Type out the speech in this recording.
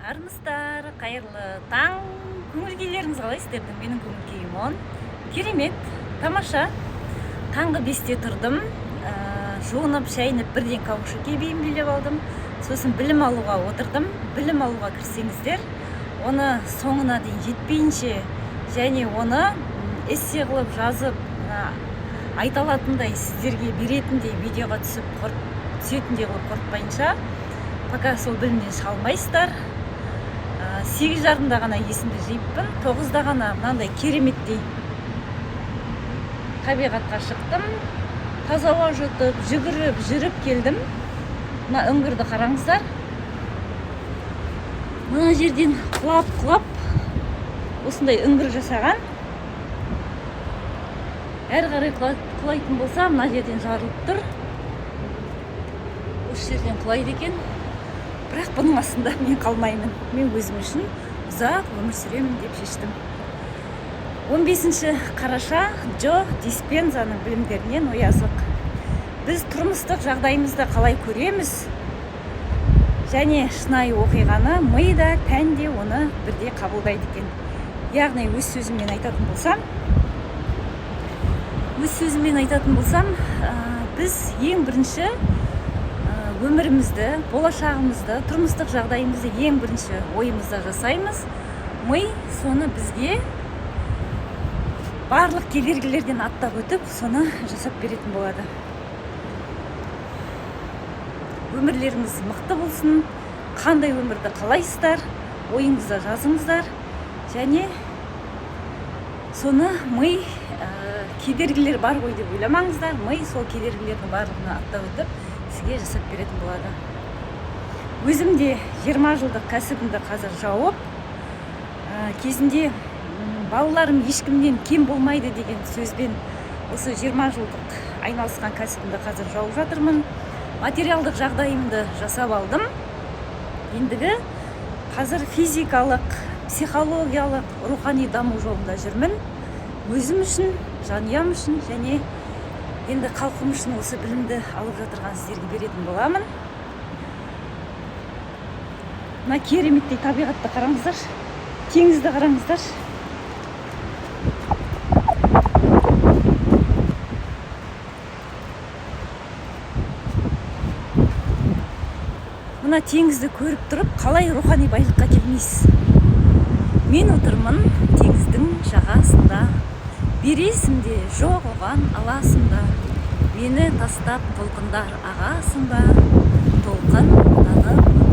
Армысыздар, қайырлы таң. Көңіл күйлеріңіз қалай сіздердің? Менің көңіл күйім он керемет, тамаша. Таңғы 5-те тұрдым, жуынып, шайынып, бірден каушуке бейімделіп алдым. Сосын білім алуға отырдым. Білім алуға кірсеңіздер, оны соңына дейін жетпейінше, және оны эссе қылып жазып, айта алатындай, сіздерге беретіндей видеоға түсетіндей қылып қорықпайынша, пока сол білімден шыға алмайсыздар. 8:30-да ғана есімді жиыппын, 9-да ғана мынандай кереметтей табиғатқа шықтым. Таза ауа жұтып, жүгіріп, жүріп келдім. Мына үңгірді қараңыздар. Мына жерден құлап, осындай үңгір жасаған. Әрі қарай құлайтын болса, мына жерден жарылып тұр. Осы жерден құлайды екен. Бірақ бұның астында мен қалмаймын. Мен өзім үшін ұзақ өмір сүремін деп шештім. 15 қараша Джо Диспензаның білімдерінен оязық. Біз тұрмыстық жағдайымызды қалай көреміз, және шынайы оқиғаны ми да, тән де оны бірдей қабылдайды екен. Яғни өз сөзіммен айтатын болсам, біз ең бірінші өмірімізді, болашағымызды, тұрмыстық жағдайымызды ең бірінші ойымызда жасаймыз. Ми соны бізге барлық кедергілерден аттап өтіп, соны жасап беретін болады. Өмірлеріңіз мықты болсын, қандай өмірді қалайсыздар, ойыңызда жазыңыздар, және соны ми кедергілер бар ғой деп ойламаңыздар. Ми сол кедергілердің барлығына аттап өтіп, сізге жасап беретін болады. Өзім де 20 жылдық кәсібімді қазір жауып, кезінде балаларым ешкімнен кем болмайды деген сөзбен осы 20 жылдық айналысқан кәсібімді қазір жауып жатырмын. Материалдық жағдайымды жасап алдым. Ендігі қазір физикалық, психологиялық, рухани даму жолында жүрмін. Өзім үшін, жанұям үшін, және енді халқым үшін осы білімді алып жатырған сіздерге беретін боламын. Мына кереметтей табиғатты қараңыздар, теңізді қараңыздар. Мына теңізді көріп тұрып, қалай рухани байлыққа келмейсіз? Мен отырмын теңіздің жағасында. Бересің де жоқ оған аласың да. Мені тастап толқындар ағасың ба? Толқын танып